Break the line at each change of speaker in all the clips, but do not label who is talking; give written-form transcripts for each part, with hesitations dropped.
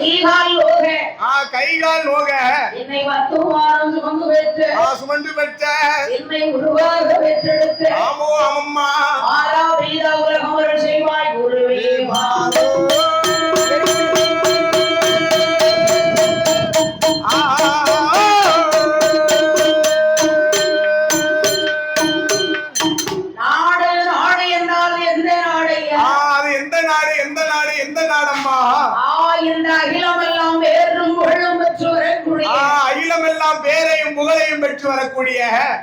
கைகால் நோக
என்னை வத்துவாரம்
சுமந்து பெற்ற
என்னை உருவாக பெற்றெடுத்த
ஆமோ அம்மா
ஆரா வீரா உலகம் செய்வாய் குருவே மாதோ
பேரையும் புகழையும் பெற்று வரக்கூடிய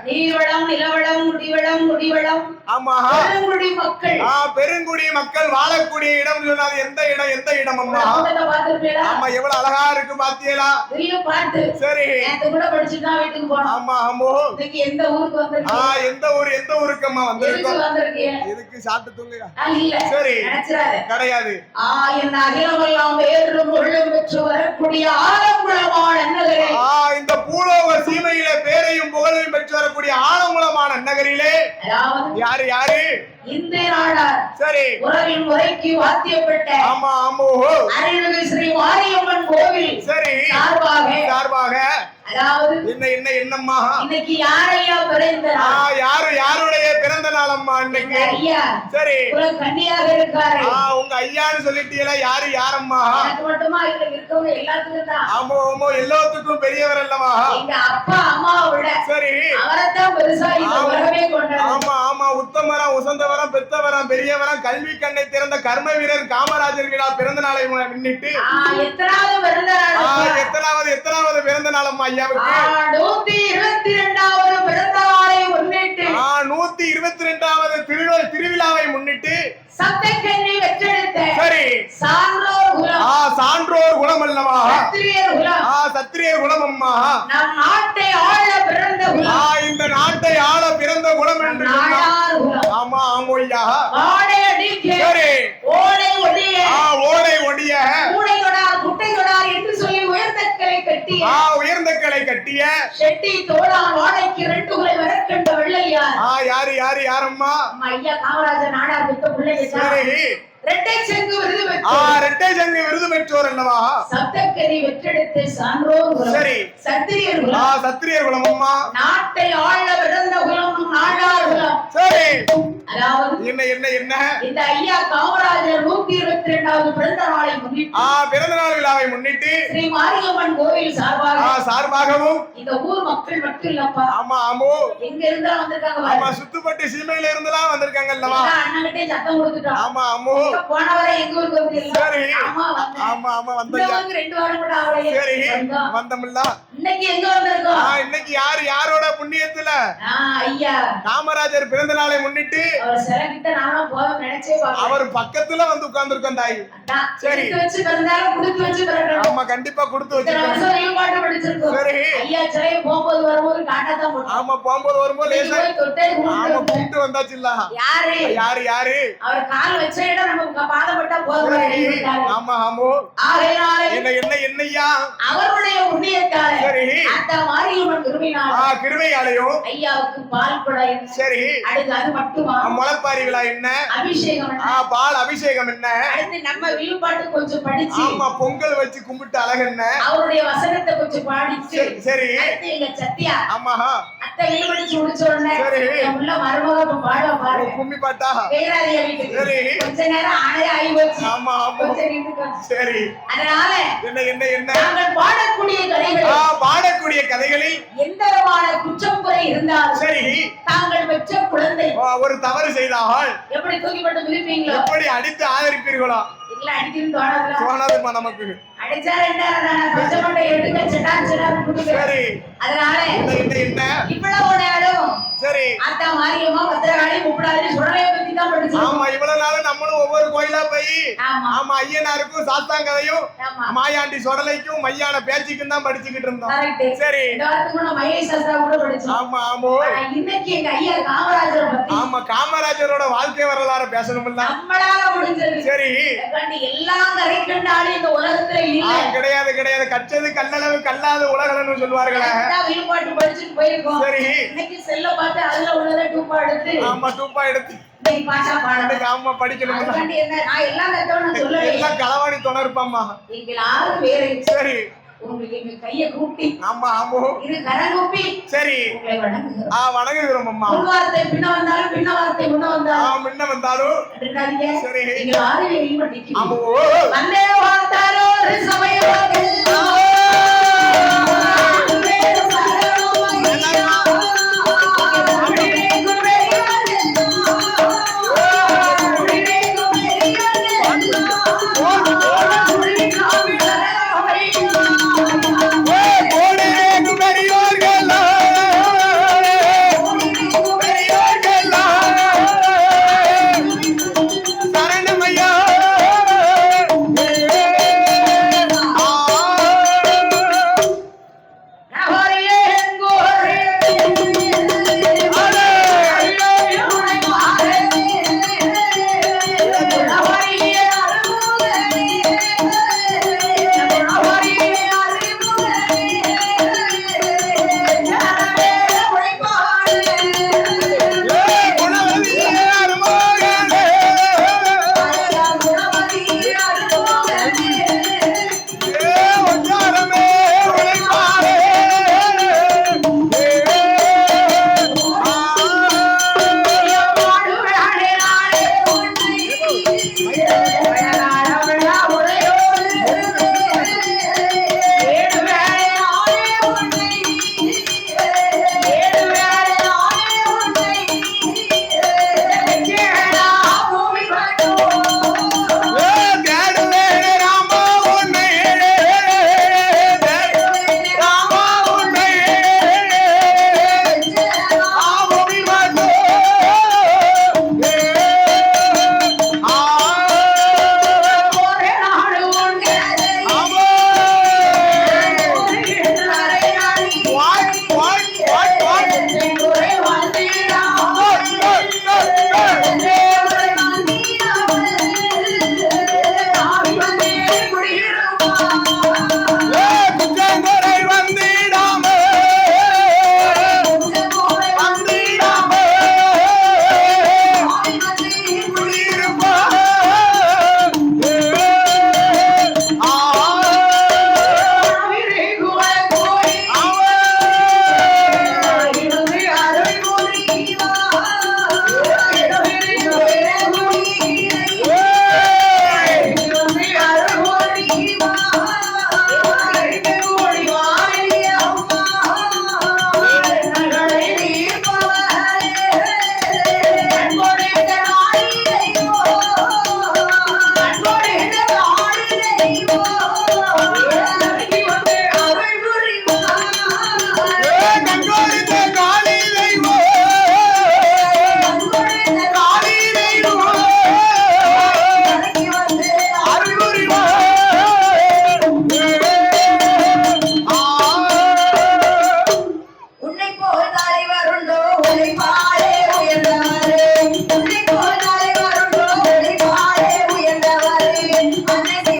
நீவளம் நிலவளம் முடிவளம் முடிவளம்
ஆமா
பெருங்குடி மக்கள்
பெருங்குடி மக்கள் வாழக்கூடிய இடம் சொன்னாது எந்த இடம் எந்த இடம் அம்மா ஆமா எவ்வளவு அழகா இருக்கு பாத்தியலா
பாத்து
சரி
கூட படிச்சுதான் வீட்டுக்கு போனோம்
ஆமா ஆமா
எந்த ஊருக்கு வந்திருக்கீங்க
எந்த ஊருக்கு அம்மா வந்திருக்கீங்க எதுக்கு சாப்பிட்டு தூங்குங்க
இல்ல
சரி கிடையாது
என் அகிலமெல்லாம் வேறும் உள்ளம் பெற்று வரக்கூடிய ஆலங்குளமான நகரே
இந்த பூலோக சீமையிலே பேரையும் புகழையும் பெற்று வரக்கூடிய ஆலங்குளமான நகரிலே யாரு யாரு
இந்த நாடார்
சரி
உறவின் முறைக்கு வாத்தியப்பட்ட
ஆமா ஆமா
அருள்மிகு ஸ்ரீ மாரியம்மன் கோவில்
சரி சார்பாக
அதாவது
என்னம்மா
இன்னைக்கு யாரையா பிறந்த
யாருடைய பிறந்த நாள் அம்மா இன்னைக்கு
ஐயா
சரி
கன்னியாக இருக்காரு
உங்க ஐயான்னு சொல்லிட்டீங்களா யாரம்மா
எனக்கு மட்டுமா இல்ல இருக்கவங்க எல்லாத்துக்கும் தான்
ஆமா எல்லாத்துக்கும் பெரியவர் அல்லவா
எங்க அப்பா அம்மாவை விட சரி அவரைத்தான் பெருசா இந்த உலகமே கொண்டாடு
ஆமா உத்தமரம் உசந்தவரம் பெத்தவரம் பெரியவரம் கல்வி கண்ணை திறந்த கர்ம வீரர் காமராஜர் விழா பிறந்த நாளை முன்னிட்டு
எத்தனாவது பிறந்த நாள்
எத்தனாவது பிறந்த நாள் அம்மா ஐயாவுக்கு
122வது பிறந்த நாளை முன்னிட்டு
122வது திருவிழாவை முன்னிட்டு
சப்தக்கன்னி வெற்றெடுத்த
சரி சான்றோர் குலம் அல்லவா சத்திரியர் குலம் அம்மா
நம் நாட்டை ஆள பிறந்த குலம்
இந்த நாட்டை ஆள பிறந்த குலம் என்று ஆமா ஆமோய்யா
ஆடை அடிக்க
சரி
ஓடை ஒடிய
கூடை
தொடார் குட்டை தொடார் என்று சொல்லி உயர்ந்த கலை கட்டிய செட்டி தோளான் வாழைக்கு 2 குலை வரக்கண்ட வெள்ளையார்
யாரம்மா
ஐயா காமராஜர் நாடார் பெத்த பிள்ளைங்க
சரி
ரெட்டை சங்கு
விருது பெற்றோர் அல்லவா
சப்தக்கன்னி வெற்றெடுத்த சான்றோர் குலம்
சரி சத்திரியர் குலம் அம்மா
நாட்டை ஆள பிறந்த குலம் நாடார் குலம்
சரி
அதாவது
என்ன
இந்த ஐயா காமராஜர் 122வது பிறந்த நாளை முன்னிட்டு
பிறந்த நாள் விழாவை முன்னிட்டு
ஸ்ரீ மாரியம்மன் கோவில்
சார்பாகவும்
இந்த ஊர் மக்கள் மட்டும் இல்லப்பா
ஆமா
எங்க இருந்தா வந்திருக்காங்க
சுத்துப்பட்டு சீமையில இருந்தெல்லாம் வந்திருக்காங்க அல்லவா
அண்ணன்கிட்டே சத்தம் கொடுத்துட்டோம்
ஆமா
போனவரை எங்க ஊருக்கு வந்து
சரி ஆமா வந்தோம்
2 வாரம் கூட ஆகலையே
சரி வந்தோம்ல
இன்னைக்கு எங்க வந்திருக்கோம்
இன்னைக்கு யாரோட புண்ணியத்துல
ஐயா
காமராஜர் பிறந்த நாளை முன்னிட்டு
அவர் சிலைகிட்ட நானும் போதும் நினைச்சே பாக்க
அவர் பக்கத்துல வந்து உட்கார்ந்திருக்கோம் தாய்
சரி வச்சு பிறந்தாலும் கொடுத்து வச்சு பிறக்கணும்
ஆமா கண்டிப்பா கொடுத்து வச்சு
பாட்டு படிச்சிருக்கோம் சரி ஐயா சிலை போகும்போது வரும்போது காட்டாதான் போட்டோம்
ஆமா போகும்போது வரும்போது லேசா ஆமா கூப்பிட்டு வந்தாச்சு இல்ல யாரு
அவர் கால் வச்ச இடம் நமக்கு பாதப்பட்டா போதும்
ஆமா என்னையா
அவருடைய புண்ணியத்தால
சரி
அந்த மாரியம்மன்
கிருபையாலயும்
ஐயாவுக்கு பால் குடம்
சரி
அடுத்து அது மட்டுமா
முளைப்பாரி விழா என்ன
அபிஷேகம்
பால் அபிஷேகம் என்ன
அடுத்து நம்ம விழுப்பாட்டு கொஞ்சம் படிச்சு
ஆமா பொங்கல் வச்சு கும்பிட்டு அழகு என்ன
அவருடைய வசனத்தை கொஞ்சம் பாடிச்சு
சரி
அடுத்து எங்க சத்யா
ஆமா
அத்தை விழுபடிச்சு முடிச்ச உடனே
சரி
உள்ள மருமக பாட பாரு
கும்மி பாட்டா
வேறாதியா வீட்டுக்கு
சரி
கொஞ்ச நேரம் ஆனே ஆகி போச்சு
ஆமா சரி
அதனால
என்ன
நாங்கள்
பாடக்கூடிய கதைகளில்
எந்த விதமான குற்றம் குறை இருந்தாலும்
சரி
தாங்கள் பெற்ற குழந்தை
ஒரு தவறு செய்தால்
எப்படி தூக்கிப்பட்டு மிதிப்பீங்களோ
எப்படி அடித்து ஆதரிப்பீர்களோ
இல்ல அடிக்கணும்
தோணாதுமா நமக்கு
அடிச்சா ரெண்டாயிரம் எடுத்துக்க
சரி
அதனால
என்ன
இவ்வளவு நேரம்
சரி
அத்தா மாரியம்மா பத்திரகாளி முப்படாதி சுடலைய பத்தி தான் படிச்சோம்
ஆமா இவ்வளவு நாள் நம்மளும் ஒவ்வொரு கோயிலா போய் ஆமா ஐயனாருக்கும் சாஸ்தாங்கதையும் மாயாண்டி சுடலைக்கும் மையான பேச்சுக்கும் தான் படிச்சுக்கிட்டு இருந்தோம் சரி
மகேஷ் சாஸ்தா கூட படிச்சோம்
ஆமா
இன்னைக்கு எங்க ஐயா காமராஜர் பத்தி
ஆமா காமராஜரோட வாழ்க்கை வரலாறு பேசணும்ல
நம்மளால முடிஞ்சது
சரி
எல்லாம் கரை கண்டாலும் இந்த உலகத்துல இல்ல
கிடையாது கச்சது கல்லளவு கல்லாத உலகம்னு சொல்வார்களே
விழுப்பாட்டு படிச்சுட்டு போயிருக்கோம்
சரி
இன்னைக்கு செல்ல பார்த்து அதுல உள்ளதை டூப்பா எடுத்து
ஆமா டூப்பா எடுத்து
இன்னைக்கு பாட்டா பாடணும்.
இன்னைக்கு ஆமா படிக்கணும்.
அதுக்காண்டி என்ன நான் எல்லாம் கட்டணும் சொல்லவே.
எல்லாம் களவாணி துணை இருப்பாம்மா.
நீங்கள் ஆறு பேரு
சரி
உங்களுக்கு எங்க கையை கூப்பி
ஆமா ஆமோ
இது கரங்கூப்பி
சரி
உங்களை வணங்குகிறோம்.
வணங்குகிறோம் அம்மா.
முன்வார்த்தை பின்ன வந்தாலும் பின்ன வார்த்தை முன்ன வந்தாலும்
முன்ன வந்தாலும்
சரி
சரி
நீங்கள் ஆறு பேரையும் பண்ணிக்கிறீங்க.
ஆமோ
வந்தே வார்த்தாரே